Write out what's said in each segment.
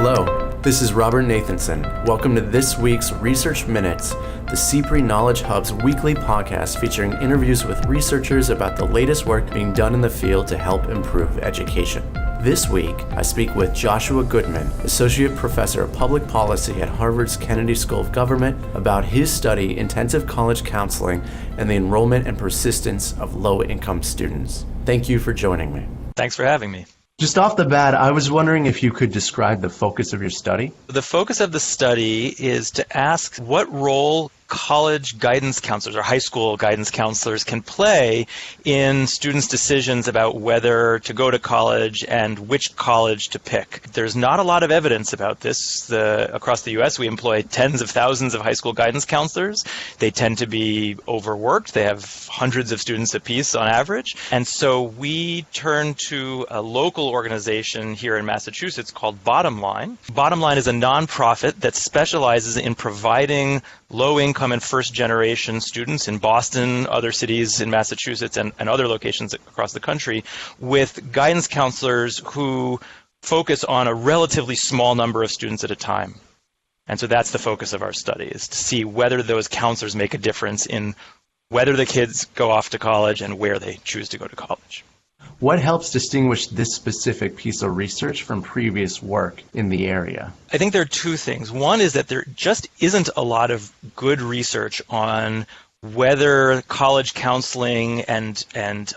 Hello, this is Robert Nathenson. Welcome to this week's Research Minutes, the CPRE Knowledge Hub's weekly podcast featuring interviews with researchers about the latest work being done in the field to help improve education. This week, I speak with Joshua Goodman, Associate Professor of Public Policy at Harvard's Kennedy School of Government, about his study, Intensive College Counseling, and the enrollment and persistence of low-income students. Thank you for joining me. Thanks for having me. Just off the bat, I was wondering if you could describe the focus of your study. The focus of the study is to ask what role college guidance counselors or high school guidance counselors can play in students' decisions about whether to go to college and which college to pick. There's not a lot of evidence about this. Across the U.S., we employ tens of thousands of high school guidance counselors. They tend to be overworked. They have hundreds of students apiece on average. And so we turn to a local organization here in Massachusetts called Bottom Line. Bottom Line is a nonprofit that specializes in providing low-income and first-generation students in Boston, other cities in Massachusetts, and other locations across the country with guidance counselors who focus on a relatively small number of students at a time. And so that's the focus of our study, is to see whether those counselors make a difference in whether the kids go off to college and where they choose to go to college. What helps distinguish this specific piece of research from previous work in the area? I think there are two things. One is that there just isn't a lot of good research on whether college counseling and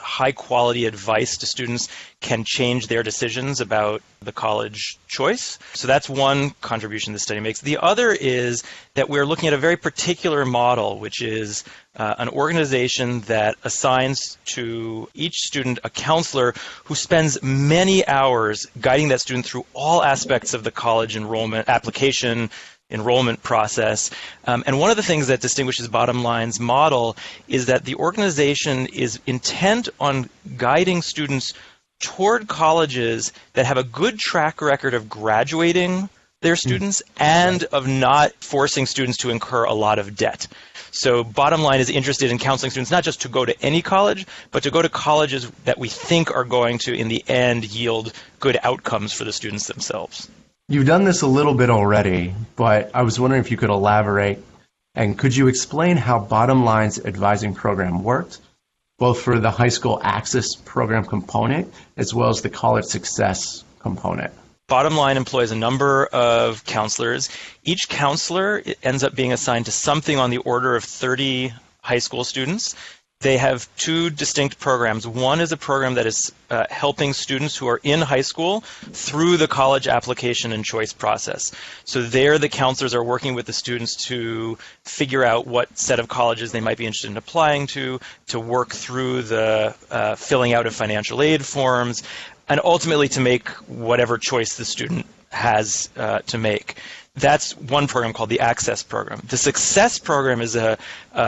high-quality advice to students can change their decisions about the college choice. So that's one contribution the study makes. The other is that we're looking at a very particular model, which is an organization that assigns to each student a counselor who spends many hours guiding that student through all aspects of the college enrollment application, enrollment process. And one of the things that distinguishes Bottom Line's model is that the organization is intent on guiding students toward colleges that have a good track record of graduating their students and of not forcing students to incur a lot of debt. So Bottom Line is interested in counseling students not just to go to any college, but to go to colleges that we think are going to, in the end, yield good outcomes for the students themselves. You've done this a little bit already, but I was wondering if you could elaborate, and could you explain how Bottom Line's advising program worked, both for the high school access program component as well as the college success component? Bottom Line employs a number of counselors. Each counselor ends up being assigned to something on the order of 30 high school students. They have two distinct programs. One is a program that is helping students who are in high school through the college application and choice process. So there the counselors are working with the students to figure out what set of colleges they might be interested in applying to work through the filling out of financial aid forms, and ultimately to make whatever choice the student has to make. That's one program called the Access Program. The Success Program is a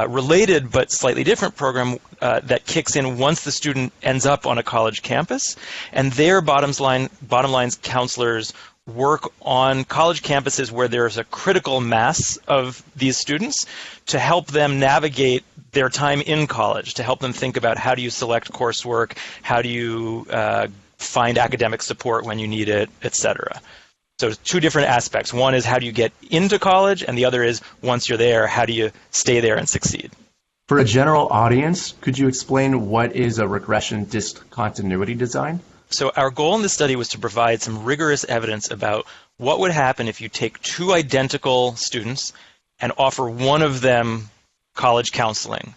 related but slightly different program that kicks in once the student ends up on a college campus. And there, Bottom Line's counselors work on college campuses where there's a critical mass of these students to help them navigate their time in college, to help them think about how do you select coursework, how do you find academic support when you need it, etc. So two different aspects. One is how do you get into college, and the other is once you're there, how do you stay there and succeed? For a general audience, could you explain what is a regression discontinuity design? So our goal in this study was to provide some rigorous evidence about what would happen if you take two identical students and offer one of them college counseling.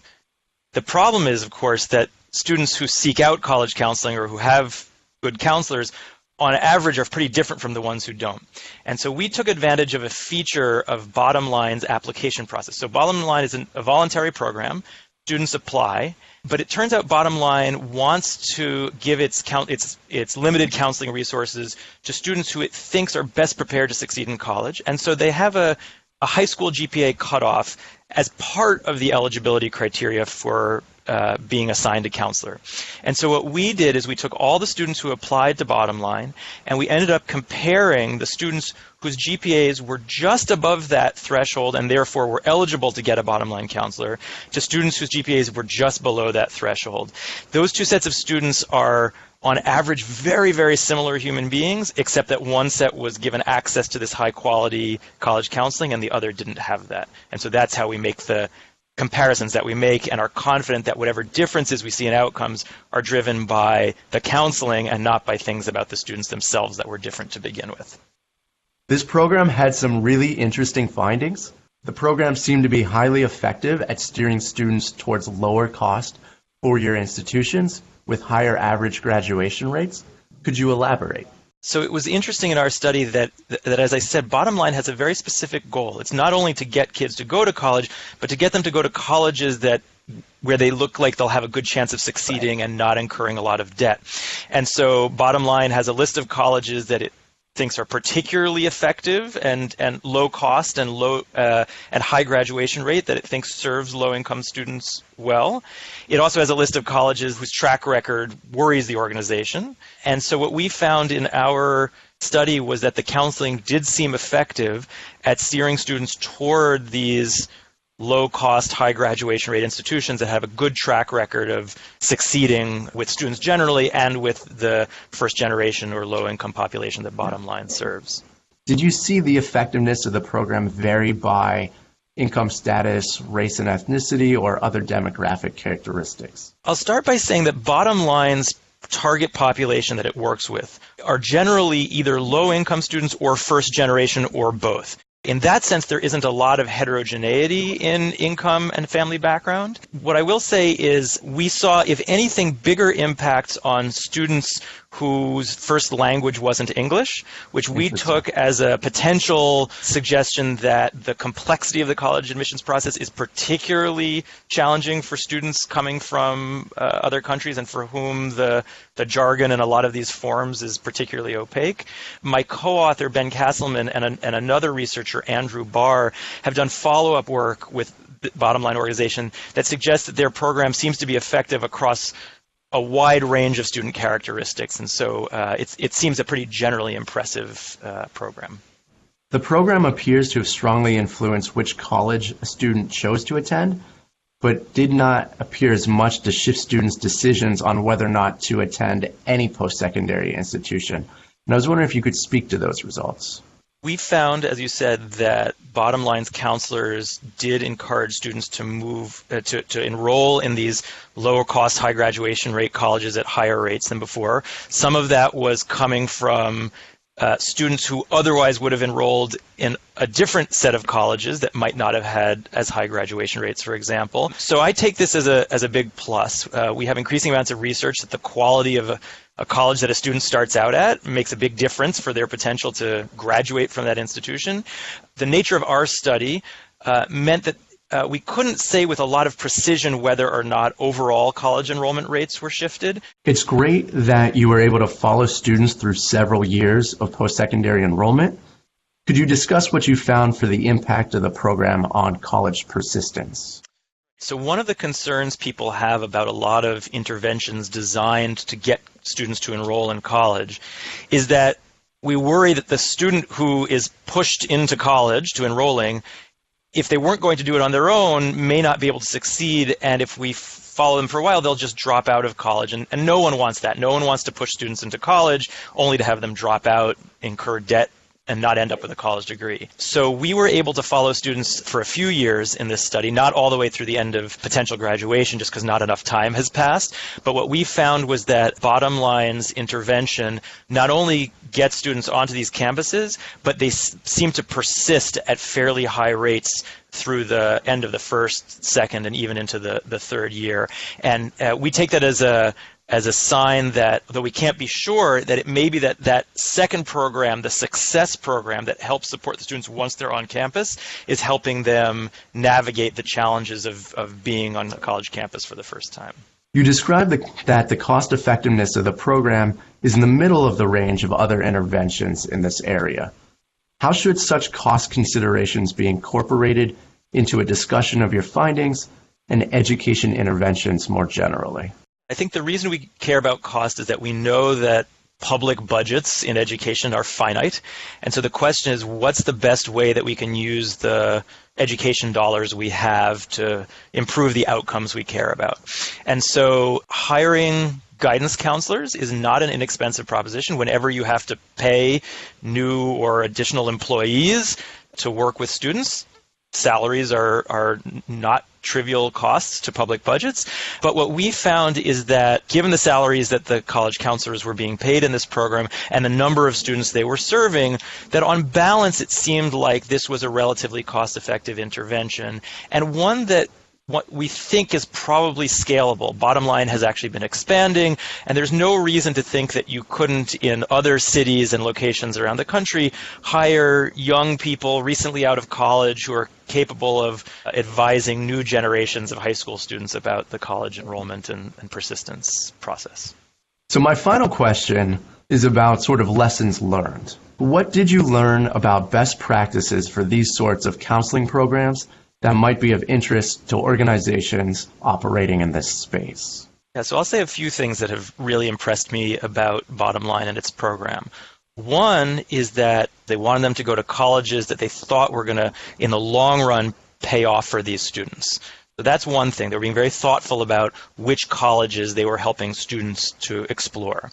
The problem is, of course, that students who seek out college counseling or who have good counselors on average are pretty different from the ones who don't. And so we took advantage of a feature of Bottom Line's application process. So Bottom Line is a voluntary program. Students apply, but it turns out Bottom Line wants to give its limited counseling resources to students who it thinks are best prepared to succeed in college. And so they have a high school GPA cutoff as part of the eligibility criteria for being assigned a counselor. And so what we did is we took all the students who applied to Bottom Line, and we ended up comparing the students whose GPAs were just above that threshold and therefore were eligible to get a Bottom Line counselor to students whose GPAs were just below that threshold. Those two sets of students are on average, very, very similar human beings, except that one set was given access to this high-quality college counseling and the other didn't have that. And so that's how we make the comparisons that we make and are confident that whatever differences we see in outcomes are driven by the counseling and not by things about the students themselves that were different to begin with. This program had some really interesting findings. The program seemed to be highly effective at steering students towards lower cost four-year institutions with higher average graduation rates. Could you elaborate? So it was interesting in our study that, as I said, Bottom Line has a very specific goal. It's not only to get kids to go to college, but to get them to go to colleges where they look like they'll have a good chance of succeeding and not incurring a lot of debt. And so Bottom Line has a list of colleges that it thinks are particularly effective and low cost and high graduation rate that it thinks serves low-income students well. It also has a list of colleges whose track record worries the organization. And so what we found in our study was that the counseling did seem effective at steering students toward these low-cost, high graduation rate institutions that have a good track record of succeeding with students generally and with the first-generation or low-income population that Bottom Line serves. Did you see the effectiveness of the program vary by income status, race and ethnicity, or other demographic characteristics? I'll start by saying that Bottom Line's target population that it works with are generally either low-income students or first-generation or both. In that sense, there isn't a lot of heterogeneity in income and family background. What I will say is we saw, if anything, bigger impacts on students whose first language wasn't English, which we took as a potential suggestion that the complexity of the college admissions process is particularly challenging for students coming from other countries and for whom the jargon in a lot of these forms is particularly opaque. My co-author, Ben Castleman, and another researcher, Andrew Barr, have done follow-up work with the Bottom Line organization that suggests that their program seems to be effective across a wide range of student characteristics, and so it seems a pretty generally impressive program. The program appears to have strongly influenced which college a student chose to attend, but did not appear as much to shift students' decisions on whether or not to attend any post-secondary institution. And I was wondering if you could speak to those results. We found, as you said, that Bottom Line's counselors did encourage students to move to enroll in these lower cost, high graduation rate colleges at higher rates than before. Some of that was coming from students who otherwise would have enrolled in a different set of colleges that might not have had as high graduation rates, for example. So I take this as a big plus. We have increasing amounts of research that the quality of a college that a student starts out at makes a big difference for their potential to graduate from that institution. The nature of our study meant that we couldn't say with a lot of precision whether or not overall college enrollment rates were shifted. It's great that you were able to follow students through several years of post-secondary enrollment. Could you discuss what you found for the impact of the program on college persistence? So one of the concerns people have about a lot of interventions designed to get students to enroll in college is that we worry that the student who is pushed into college to enrolling, if they weren't going to do it on their own, may not be able to succeed, and if we follow them for a while, they'll just drop out of college. And no one wants that. No one wants to push students into college only to have them drop out, incur debt, and not end up with a college degree. So we were able to follow students for a few years in this study, not all the way through the end of potential graduation just because not enough time has passed. But what we found was that Bottom Line's intervention not only gets students onto these campuses, but they seem to persist at fairly high rates through the end of the first, second, and even into the third year. And we take that as a sign that, though we can't be sure, that it may be that second program, the success program that helps support the students once they're on campus, is helping them navigate the challenges of being on a college campus for the first time. You described that the cost effectiveness of the program is in the middle of the range of other interventions in this area. How should such cost considerations be incorporated into a discussion of your findings and education interventions more generally? I think the reason we care about cost is that we know that public budgets in education are finite. And so the question is, what's the best way that we can use the education dollars we have to improve the outcomes we care about? And so hiring guidance counselors is not an inexpensive proposition. Whenever you have to pay new or additional employees to work with students, salaries are not trivial costs to public budgets. But what we found is that given the salaries that the college counselors were being paid in this program and the number of students they were serving, that on balance it seemed like this was a relatively cost-effective intervention, and one that what we think is probably scalable. Bottom line has actually been expanding, and there's no reason to think that you couldn't, in other cities and locations around the country, hire young people recently out of college who are capable of advising new generations of high school students about the college enrollment and persistence process. So my final question is about sort of lessons learned. What did you learn about best practices for these sorts of counseling programs that might be of interest to organizations operating in this space? Yeah, so I'll say a few things that have really impressed me about Bottom Line and its program. One is that they wanted them to go to colleges that they thought were going to, in the long run, pay off for these students. So that's one thing. They were being very thoughtful about which colleges they were helping students to explore.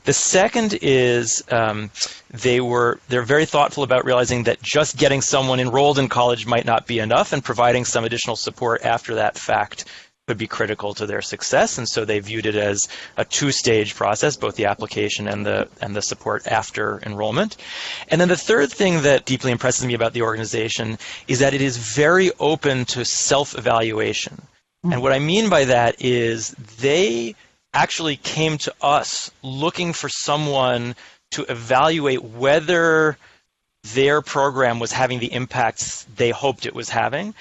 The second is they're very thoughtful about realizing that just getting someone enrolled in college might not be enough, and providing some additional support after that fact could be critical to their success. And so they viewed it as a two-stage process, both the application and the support after enrollment. And then the third thing that deeply impresses me about the organization is that it is very open to self-evaluation. And what I mean by that is they actually came to us looking for someone to evaluate whether their program was having the impacts they hoped it was having.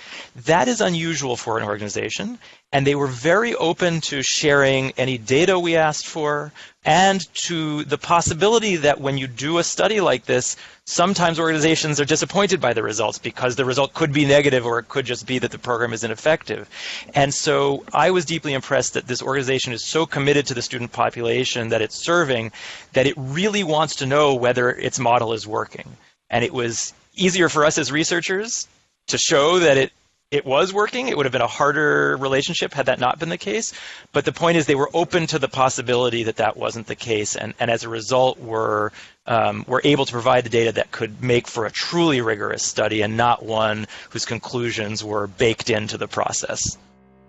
That is unusual for an organization, and they were very open to sharing any data we asked for, and to the possibility that when you do a study like this, sometimes organizations are disappointed by the results because the result could be negative, or it could just be that the program is ineffective. And so I was deeply impressed that this organization is so committed to the student population that it's serving that it really wants to know whether its model is working. And it was easier for us as researchers to show that it was working. It would have been a harder relationship had that not been the case. But the point is they were open to the possibility that that wasn't the case. And as a result, were able to provide the data that could make for a truly rigorous study and not one whose conclusions were baked into the process.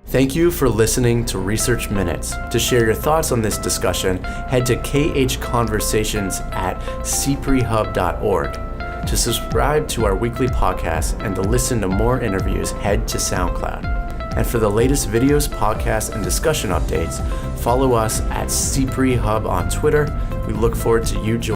Thank you for listening to Research Minutes. To share your thoughts on this discussion, head to khconversations@cprehub.org. To subscribe to our weekly podcast and to listen to more interviews, head to SoundCloud. And for the latest videos, podcasts, and discussion updates, follow us at CPRE Hub on Twitter. We look forward to you joining